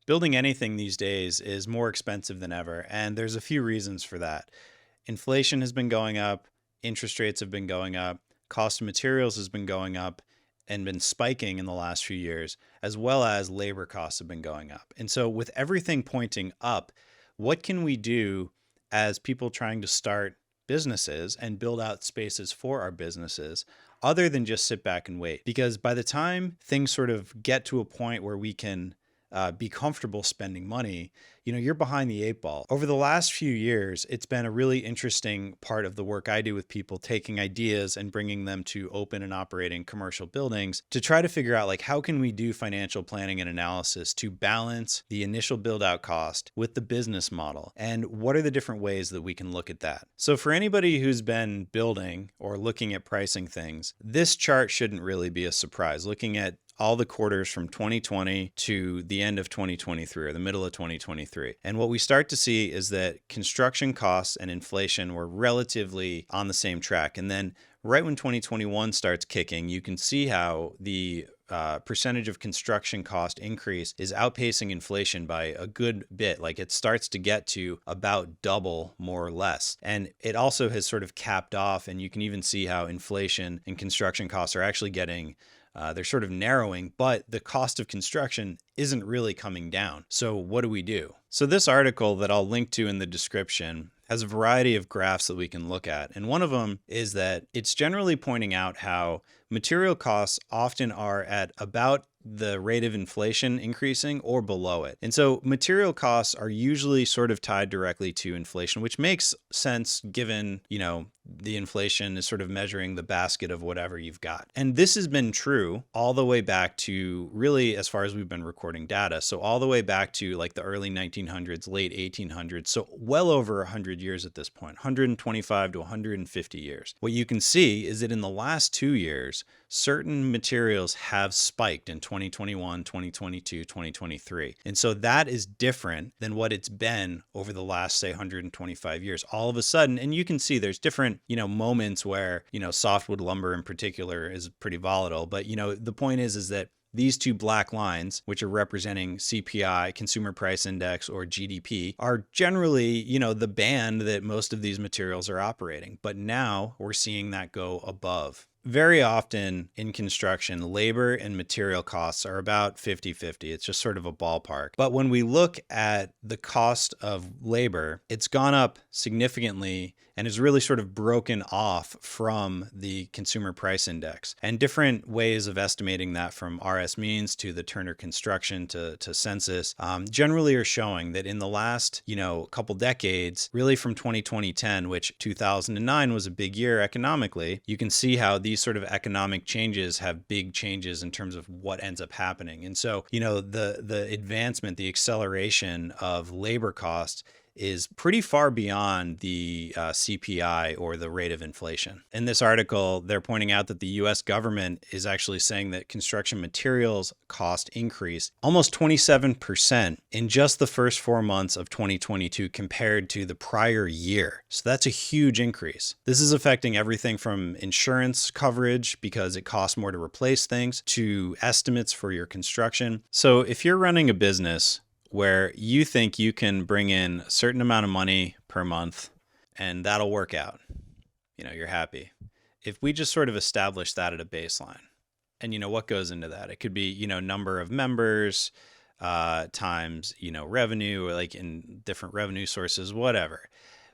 Building anything these days is more expensive than ever, and there's a few reasons for that. Inflation has been going up, interest rates have been going up, cost of materials has been going up and been spiking in the last few years, as well as labor costs have been going up. And so, with everything pointing up, what can we do as people trying to start businesses and build out spaces for our businesses other than just sit back and wait? Because by the time things sort of get to a point where we can be comfortable spending money, you're behind the eight ball. Over the last few years, it's been a really interesting part of the work I do with people, taking ideas and bringing them to open and operating commercial buildings to try to figure out, like, how can we do financial planning and analysis to balance the initial build out cost with the business model? And what are the different ways that we can look at that? So for anybody who's been building or looking at pricing things, this chart shouldn't really be a surprise. Looking at all the quarters from 2020 to the end of 2023 or the middle of 2023. And what we start to see is that construction costs and inflation were relatively on the same track. And then right when 2021 starts kicking, you can see how the percentage of construction cost increase is outpacing inflation by a good bit. Like, it starts to get to about double, more or less. And it also has sort of capped off, and you can even see how inflation and construction costs are actually getting they're sort of narrowing, but the cost of construction isn't really coming down. So what do we do? So this article that I'll link to in the description has a variety of graphs that we can look at. And one of them is that it's generally pointing out how material costs often are at about the rate of inflation increasing or below it. And so material costs are usually sort of tied directly to inflation, which makes sense given, the inflation is sort of measuring the basket of whatever you've got. And this has been true all the way back to really as far as we've been recording data. So all the way back to like the early 1900s, late 1800s. So well over 100 years at this point, 125 to 150 years. What you can see is that in the last 2 years, certain materials have spiked in 2021, 2022, 2023. And so that is different than what it's been over the last, say, 125 years. All of a sudden, and you can see there's different, moments where, softwood lumber in particular is pretty volatile. But, the point is that these two black lines, which are representing CPI, Consumer Price Index, or GDP, are generally, the band that most of these materials are operating. But now we're seeing that go above. Very often in construction, labor and material costs are about 50-50. It's just sort of a ballpark. But when we look at the cost of labor, it's gone up significantly and is really sort of broken off from the Consumer Price Index. And different ways of estimating that, from RS means to the Turner Construction to census, generally are showing that in the last, couple decades, really from 2010, which 2009 was a big year economically, you can see how these sort of economic changes have big changes in terms of what ends up happening. And so, the advancement, the acceleration of labor costs is pretty far beyond the CPI or the rate of inflation. In this article, they're pointing out that the US government is actually saying that construction materials cost increased almost 27% in just the first 4 months of 2022 compared to the prior year. So that's a huge increase. This is affecting everything from insurance coverage, because it costs more to replace things, to estimates for your construction. So if you're running a business where you think you can bring in a certain amount of money per month and that'll work out, you're happy. If we just sort of establish that at a baseline, and what goes into that? It could be, number of members times, revenue, or like in different revenue sources, whatever.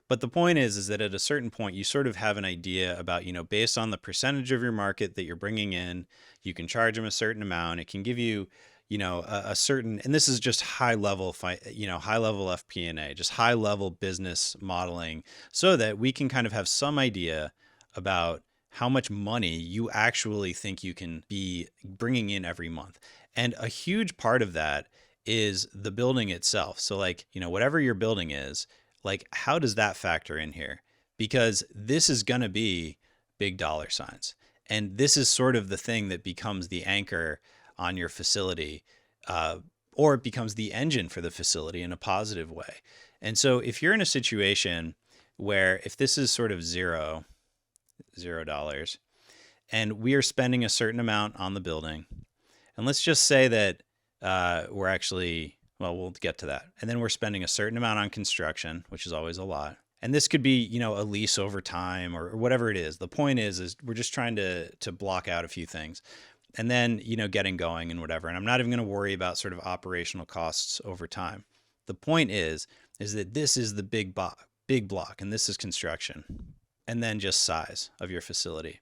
But the point is that at a certain point, you sort of have an idea about, based on the percentage of your market that you're bringing in, you can charge them a certain amount. It can give you, a certain, and this is just high level FP&A, just high level business modeling, so that we can kind of have some idea about how much money you actually think you can be bringing in every month. And a huge part of that is the building itself. So like, whatever your building is, like, how does that factor in here? Because this is going to be big dollar signs. And this is sort of the thing that becomes the anchor on your facility, or it becomes the engine for the facility in a positive way. And so if you're in a situation where, if this is sort of $0, and we are spending a certain amount on the building, and let's just say that we're actually, Well, we'll get to that. And then we're spending a certain amount on construction, which is always a lot. And this could be, a lease over time or whatever it is. The point is we're just trying to block out a few things and then, getting going and whatever. And I'm not even going to worry about sort of operational costs over time. The point is that this is the big block, and this is construction, and then just size of your facility.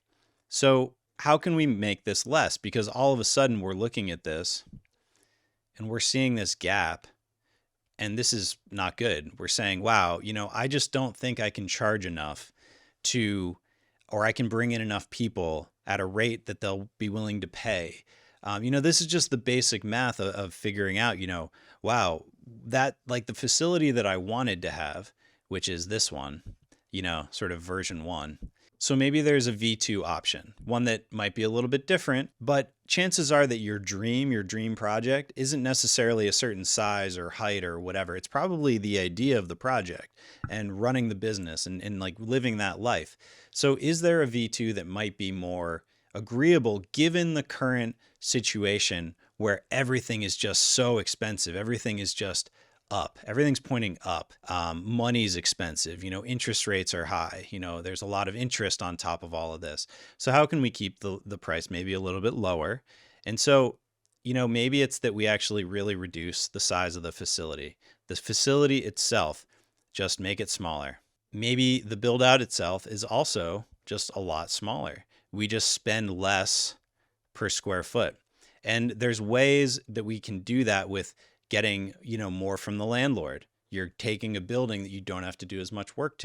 So how can we make this less? Because all of a sudden we're looking at this and we're seeing this gap, and this is not good. We're saying, wow, I just don't think I can charge enough or I can bring in enough people at a rate that they'll be willing to pay. This is just the basic math of figuring out, wow, that like the facility that I wanted to have, which is this one, sort of version 1. So maybe there's a V2 option, one that might be a little bit different, but chances are that your dream project isn't necessarily a certain size or height or whatever. It's probably the idea of the project and running the business and like living that life. So is there a V2 that might be more agreeable given the current situation where everything is just so expensive? Everything is just up. Everything's pointing up. Money's expensive. Interest rates are high. There's a lot of interest on top of all of this. So how can we keep the price maybe a little bit lower? And so, maybe it's that we actually really reduce the size of the facility. The facility itself, just make it smaller. Maybe the build out itself is also just a lot smaller. We just spend less per square foot. And there's ways that we can do that with getting, more from the landlord. You're taking a building that you don't have to do as much work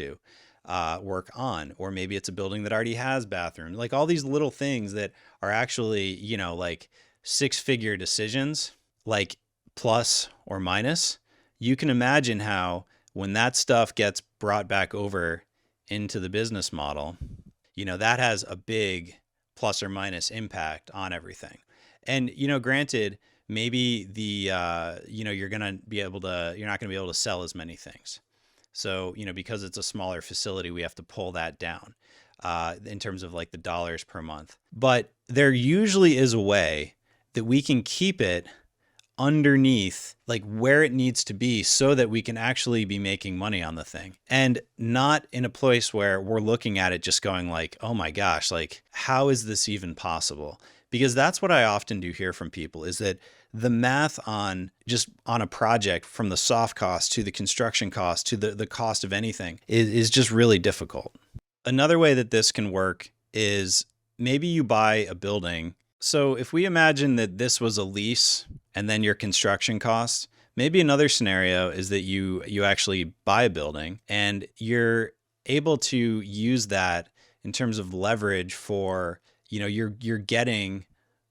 on, or maybe it's a building that already has bathrooms, like all these little things that are actually, like 6-figure decisions, like plus or minus. You can imagine how when that stuff gets brought back over into the business model, that has a big plus or minus impact on everything. And, granted, maybe you're not going to be able to sell as many things. So, because it's a smaller facility, we have to pull that down in terms of like the dollars per month. But there usually is a way that we can keep it underneath like where it needs to be so that we can actually be making money on the thing, and not in a place where we're looking at it just going like, oh my gosh, like how is this even possible? Because that's what I often do hear from people, is that the math on a project, from the soft cost to the construction cost to the cost of anything, is just really difficult. Another way that this can work is maybe you buy a building. So if we imagine that this was a lease and then your construction costs, maybe another scenario is that you actually buy a building and you're able to use that in terms of leverage for, you're getting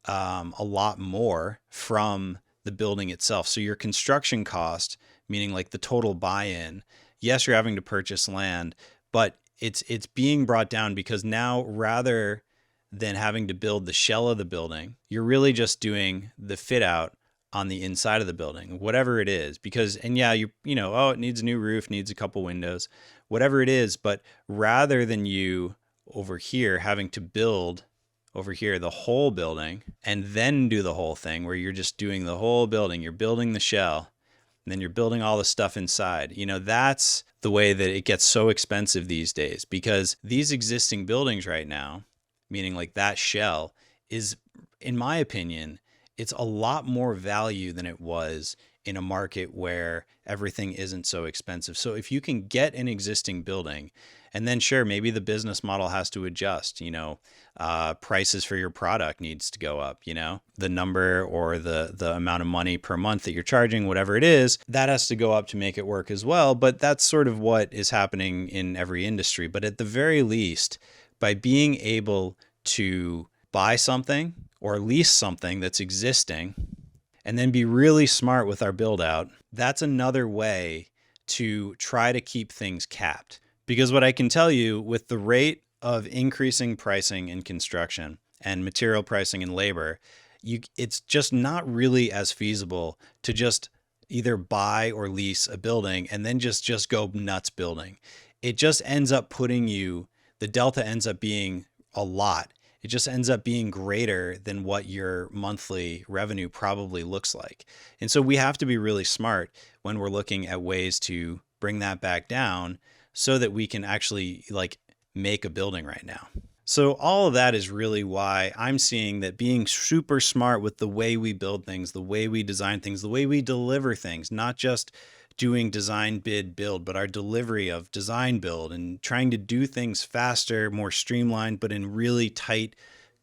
a lot more from the building itself. So your construction cost, meaning like the total buy-in, yes, you're having to purchase land, but it's being brought down because now, rather than having to build the shell of the building, you're really just doing the fit out on the inside of the building, whatever it is. Because, and yeah, it needs a new roof, needs a couple windows, whatever it is. But rather than you over here having to build over here the whole building and then do the whole thing, where you're just doing the whole building, you're building the shell, and then you're building all the stuff inside. That's the way that it gets so expensive these days, because these existing buildings right now, meaning like that shell, is, in my opinion, it's a lot more value than it was in a market where everything isn't so expensive. So if you can get an existing building, and then sure, maybe the business model has to adjust, prices for your product needs to go up, the number or the amount of money per month that you're charging, whatever it is, that has to go up to make it work as well. But that's sort of what is happening in every industry. But at the very least, by being able to buy something or lease something that's existing and then be really smart with our build out, that's another way to try to keep things capped. Because what I can tell you, with the rate of increasing pricing in construction and material pricing and labor, it's just not really as feasible to just either buy or lease a building and then just go nuts building. It just ends up the delta ends up being a lot. It just ends up being greater than what your monthly revenue probably looks like. And so we have to be really smart when we're looking at ways to bring that back down so that we can actually like make a building right now. So all of that is really why I'm seeing that being super smart with the way we build things, the way we design things, the way we deliver things, not just doing design, bid, build, but our delivery of design, build, and trying to do things faster, more streamlined, but in really tight,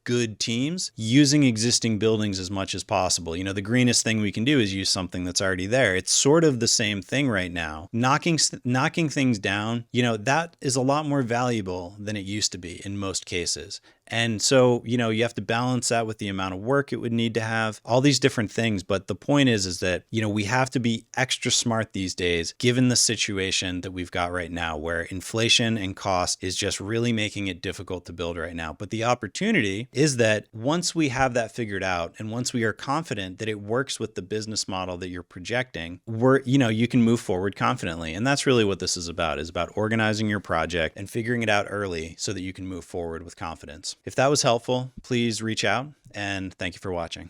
good teams, using existing buildings as much as possible. You know, the greenest thing we can do is use something that's already there. It's sort of the same thing right now. Knocking things down, you know, that is a lot more valuable than it used to be in most cases. And so, you know, you have to balance that with the amount of work it would need to have, all these different things. But the point is that, you know, we have to be extra smart these days, given the situation that we've got right now, where inflation and cost is just really making it difficult to build right now. But the opportunity is that once we have that figured out, and once we are confident that it works with the business model that you're projecting, you can move forward confidently. And that's really what this is about organizing your project and figuring it out early so that you can move forward with confidence. If that was helpful, please reach out, and thank you for watching.